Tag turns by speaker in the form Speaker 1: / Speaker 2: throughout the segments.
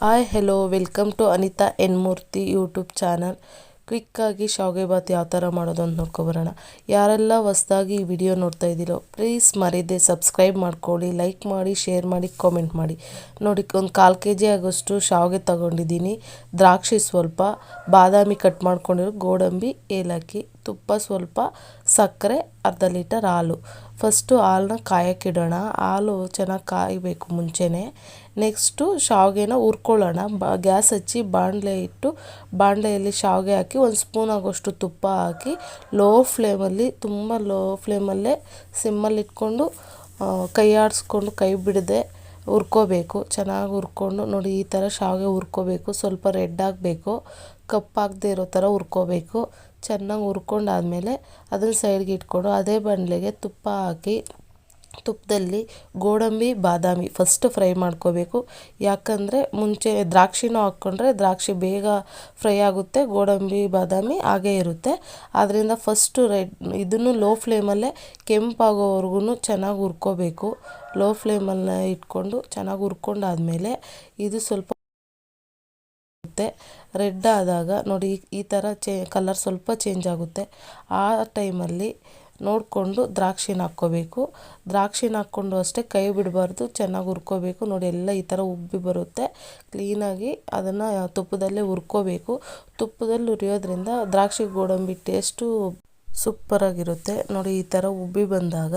Speaker 1: Hi hello welcome to Anitha N Murthy YouTube channel. ಕ್ವಿಕ್ಕಾಗಿ ಶಾವಿಗೆ ಬಾತ್ ಯಾವ ಥರ ಮಾಡೋದು ಅಂತ ನೋಡ್ಕೊಬರೋಣ. ಯಾರೆಲ್ಲ ಹೊಸ್ದಾಗಿ ಈ ವಿಡಿಯೋ ನೋಡ್ತಾ ಇದ್ದೀರೋ ಪ್ಲೀಸ್ ಮರೀದೆ ಸಬ್ಸ್ಕ್ರೈಬ್ ಮಾಡ್ಕೊಳ್ಳಿ, ಲೈಕ್ ಮಾಡಿ, ಶೇರ್ ಮಾಡಿ, ಕಾಮೆಂಟ್ ಮಾಡಿ. ನೋಡಿ, ಒಂದು 1/4 kg ಆಗೋಷ್ಟು ಶಾವಿಗೆ ತಗೊಂಡಿದ್ದೀನಿ. ದ್ರಾಕ್ಷಿ ಸ್ವಲ್ಪ, ಬಾದಾಮಿ ಕಟ್ ಮಾಡ್ಕೊಂಡಿರೋ, ಗೋಡಂಬಿ, ಏಲಕ್ಕಿ, ತುಪ್ಪ ಸ್ವಲ್ಪ, ಸಕ್ಕರೆ, ಅರ್ಧ ಲೀಟರ್ ಹಾಲು. ಫಸ್ಟು ಹಾಲನ್ನ ಕಾಯಕ್ಕಿಡೋಣ. ಹಾಲು ಚೆನ್ನಾಗಿ ಕಾಯಬೇಕು ಮುಂಚೆನೇ. ನೆಕ್ಸ್ಟು ಶಾವಿಗೆನ ಹುರ್ಕೊಳ್ಳೋಣ. ಗ್ಯಾಸ್ ಹಚ್ಚಿ ಬಾಣಲೆ ಇಟ್ಟು ಬಾಣಲೆಯಲ್ಲಿ ಶಾವಿಗೆ ಹಾಕಿ 1 ಸ್ಪೂನ್ ಆಗೋಷ್ಟು ತುಪ್ಪ ಹಾಕಿ ತುಂಬ ಲೋ ಫ್ಲೇಮಲ್ಲೇ ಸಿಮ್ಮಲ್ಲಿ ಇಟ್ಕೊಂಡು ಕೈ ಆಡಿಸ್ಕೊಂಡು ಕೈ ಬಿಡದೆ ಹುರ್ಕೋಬೇಕು. ಚೆನ್ನಾಗಿ ಹುರ್ಕೊಂಡು ನೋಡಿ, ಈ ಥರ ಶಾವಿಗೆ ಹುರ್ಕೋಬೇಕು. ಸ್ವಲ್ಪ ರೆಡ್ ಆಗಬೇಕು, ಕಪ್ಪಾಗದೆ ಇರೋ ಥರ ಹುರ್ಕೋಬೇಕು. ಚೆನ್ನಾಗಿ ಹುರ್ಕೊಂಡಾದ್ಮೇಲೆ ಅದನ್ನು ಸೈಡ್ಗೆ ಇಟ್ಕೊಂಡು ಅದೇ ಬಾಣಲೆಗೆ ತುಪ್ಪ ಹಾಕಿ ತುಪ್ಪದಲ್ಲಿ ಗೋಡಂಬಿ, ಬಾದಾಮಿ ಫಸ್ಟ್ ಫ್ರೈ ಮಾಡ್ಕೋಬೇಕು. ಯಾಕಂದರೆ ಮುಂಚೆ ದ್ರಾಕ್ಷಿನೂ ಹಾಕ್ಕೊಂಡ್ರೆ ದ್ರಾಕ್ಷಿ ಬೇಗ ಫ್ರೈ ಆಗುತ್ತೆ, ಗೋಡಂಬಿ, ಬಾದಾಮಿ ಹಾಗೇ ಇರುತ್ತೆ. ಆದ್ದರಿಂದ ಫಸ್ಟು ಇದನ್ನು ಲೋ ಫ್ಲೇಮಲ್ಲೇ ಕೆಂಪಾಗೋವರೆಗೂ ಚೆನ್ನಾಗಿ ಹುರ್ಕೋಬೇಕು. ಲೋ ಫ್ಲೇಮಲ್ಲಿ ಇಟ್ಕೊಂಡು ಚೆನ್ನಾಗಿ ಹುರ್ಕೊಂಡಾದ್ಮೇಲೆ ಇದು ಸ್ವಲ್ಪ ರೆಡ್ ಆದಾಗ ನೋಡಿ, ಈ ಥರ ಕಲರ್ ಸ್ವಲ್ಪ ಚೇಂಜ್ ಆಗುತ್ತೆ. ಆ ಟೈಮಲ್ಲಿ ನೋಡಿಕೊಂಡು ದ್ರಾಕ್ಷಿನ ಹಾಕ್ಕೋಬೇಕು. ದ್ರಾಕ್ಷಿನ ಹಾಕ್ಕೊಂಡು ಅಷ್ಟೇ ಕೈ ಬಿಡಬಾರ್ದು, ಚೆನ್ನಾಗಿ ಹುರ್ಕೋಬೇಕು. ನೋಡಿ, ಎಲ್ಲ ಈ ಥರ ಉಬ್ಬಿ ಬರುತ್ತೆ. ಕ್ಲೀನಾಗಿ ಅದನ್ನು ತುಪ್ಪದಲ್ಲೇ ಹುರ್ಕೋಬೇಕು. ತುಪ್ಪದಲ್ಲಿ ಹುರಿಯೋದ್ರಿಂದ ದ್ರಾಕ್ಷಿ ಗೋಡಂಬಿ ಟೇಸ್ಟು ಸೂಪರಾಗಿರುತ್ತೆ. ನೋಡಿ, ಈ ಥರ ಉಬ್ಬಿ ಬಂದಾಗ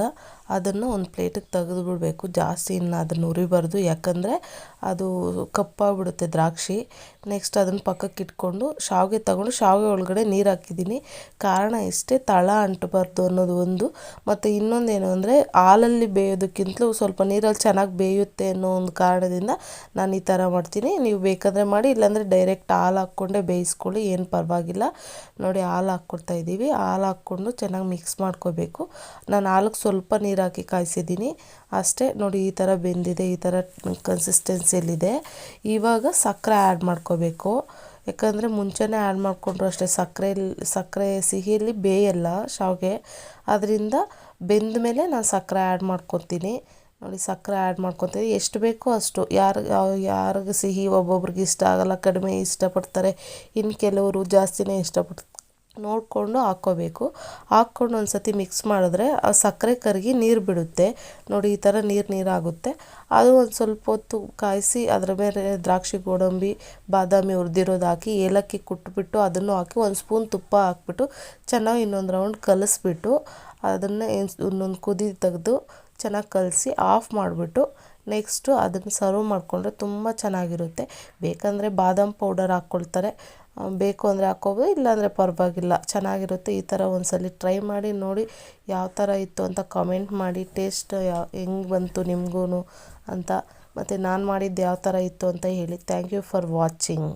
Speaker 1: ಅದನ್ನು ಒಂದು ಪ್ಲೇಟಿಗೆ ತೆಗೆದು ಬಿಡಬೇಕು. ಜಾಸ್ತಿ ಇನ್ನು ಅದನ್ನು ಹುರಿಬಾರ್ದು, ಯಾಕಂದರೆ ಅದು ಕಪ್ಪಾಗ್ಬಿಡುತ್ತೆ ದ್ರಾಕ್ಷಿ. ನೆಕ್ಸ್ಟ್ ಅದನ್ನು ಪಕ್ಕಕ್ಕೆ ಇಟ್ಕೊಂಡು ಶಾವಿಗೆ ತಗೊಂಡು ಶಾವಿಗೆ ಒಳಗಡೆ ನೀರು ಹಾಕಿದ್ದೀನಿ. ಕಾರಣ ಇಷ್ಟೇ, ತಳ ಅಂಟಬಾರ್ದು ಅನ್ನೋದು ಒಂದು. ಮತ್ತು ಇನ್ನೊಂದೇನು ಅಂದರೆ, ಹಾಲಲ್ಲಿ ಬೇಯೋದಕ್ಕಿಂತಲೂ ಸ್ವಲ್ಪ ನೀರಲ್ಲಿ ಚೆನ್ನಾಗಿ ಬೇಯುತ್ತೆ ಅನ್ನೋ ಒಂದು ಕಾರಣದಿಂದ ನಾನು ಈ ಥರ ಮಾಡ್ತೀನಿ. ನೀವು ಬೇಕಾದರೆ ಮಾಡಿ, ಇಲ್ಲಾಂದರೆ ಡೈರೆಕ್ಟ್ ಹಾಲು ಹಾಕ್ಕೊಂಡೇ ಬೇಯಿಸ್ಕೊಳ್ಳಿ, ಏನು ಪರವಾಗಿಲ್ಲ. ನೋಡಿ, ಹಾಲು ಹಾಕ್ಕೊಡ್ತಾ ಇದ್ದೀವಿ. ಹಾಲು ಹಾಕ್ಕೊಂಡು ಚೆನ್ನಾಗಿ ಮಿಕ್ಸ್ ಮಾಡ್ಕೋಬೇಕು. ನಾನು ಹಾಲಿಗೆ ಸ್ವಲ್ಪ ನೀರು ಹಾಕಿ ಕಾಯಿಸಿದ್ದೀನಿ ಅಷ್ಟೇ. ನೋಡಿ, ಈ ಥರ ಬೆಂದಿದೆ, ಈ ಥರ ಕನ್ಸಿಸ್ಟೆನ್ಸಿಯಲ್ಲಿದೆ. ಇವಾಗ ಸಕ್ಕರೆ ಆ್ಯಡ್ ಮಾಡ್ಕೋಬೇಕು. ಯಾಕಂದರೆ ಮುಂಚೆನೇ ಆ್ಯಡ್ ಮಾಡಿಕೊಂಡ್ರು ಅಷ್ಟೇ ಸಕ್ಕರೆ ಸಿಹಿಯಲ್ಲಿ ಬೇಯಲ್ಲ ಶಾವಿಗೆ. ಅದರಿಂದ ಬೆಂದ ಮೇಲೆ ನಾನು ಸಕ್ಕರೆ ಆ್ಯಡ್ ಮಾಡ್ಕೊತೀನಿ. ನೋಡಿ, ಸಕ್ಕರೆ ಆ್ಯಡ್ ಮಾಡ್ಕೊತೀನಿ. ಎಷ್ಟು ಬೇಕೋ ಅಷ್ಟು. ಯಾರಿಗೆ ಸಿಹಿ ಒಬ್ಬೊಬ್ರಿಗೆ ಇಷ್ಟ ಆಗಲ್ಲ, ಕಡಿಮೆ ಇಷ್ಟಪಡ್ತಾರೆ, ಇನ್ನು ಕೆಲವರು ಜಾಸ್ತಿನೇ ಇಷ್ಟಪಡ್ತಾರೆ. ನೋಡಿಕೊಂಡು ಹಾಕ್ಕೋಬೇಕು. ಹಾಕ್ಕೊಂಡು ಒಂದು ಸತಿ ಮಿಕ್ಸ್ ಮಾಡಿದ್ರೆ ಆ ಸಕ್ಕರೆ ಕರಗಿ ನೀರು ಬಿಡುತ್ತೆ. ನೋಡಿ, ಈ ಥರ ನೀರಾಗುತ್ತೆ. ಅದು ಒಂದು ಸ್ವಲ್ಪ ಹೊತ್ತು ಕಾಯಿಸಿ ಅದರ ಮೇಲೆ ದ್ರಾಕ್ಷಿ, ಗೋಡಂಬಿ, ಬಾದಾಮಿ ಹುರಿದಿರೋದು ಹಾಕಿ, ಏಲಕ್ಕಿ ಕುಟ್ಬಿಟ್ಟು ಅದನ್ನು ಹಾಕಿ 1 ಸ್ಪೂನ್ ತುಪ್ಪ ಹಾಕ್ಬಿಟ್ಟು ಚೆನ್ನಾಗಿ ಇನ್ನೊಂದು ರೌಂಡ್ ಕಲಿಸ್ಬಿಟ್ಟು ಅದನ್ನು ಇನ್ನೊಂದು ಕುದಿ ತೆಗೆದು ಚೆನ್ನಾಗಿ ಕಲಸಿ ಆಫ್ ಮಾಡಿಬಿಟ್ಟು ನೆಕ್ಸ್ಟು ಅದನ್ನು ಸರ್ವ್ ಮಾಡಿಕೊಂಡ್ರೆ ತುಂಬ ಚೆನ್ನಾಗಿರುತ್ತೆ. ಬೇಕಂದರೆ ಬಾದಾಮ್ ಪೌಡರ್ ಹಾಕ್ಕೊಳ್ತಾರೆ, ಬೇಕು ಅಂದರೆ ಹಾಕ್ಕೋಬೋದು, ಇಲ್ಲಾಂದರೆ ಪರವಾಗಿಲ್ಲ, ಚೆನ್ನಾಗಿರುತ್ತೆ. ಈ ಥರ ಒಂದ್ಸಲ ಟ್ರೈ ಮಾಡಿ ನೋಡಿ ಯಾವ ಥರ ಇತ್ತು ಅಂತ ಕಾಮೆಂಟ್ ಮಾಡಿ. ಟೇಸ್ಟ್ ಹೆಂಗೆ ಬಂತು ನಿಮಗೂ ಅಂತ, ಮತ್ತು ನಾನು ಮಾಡಿದ್ದು ಯಾವ ಥರ ಇತ್ತು ಅಂತ ಹೇಳಿ. Thank you for watching.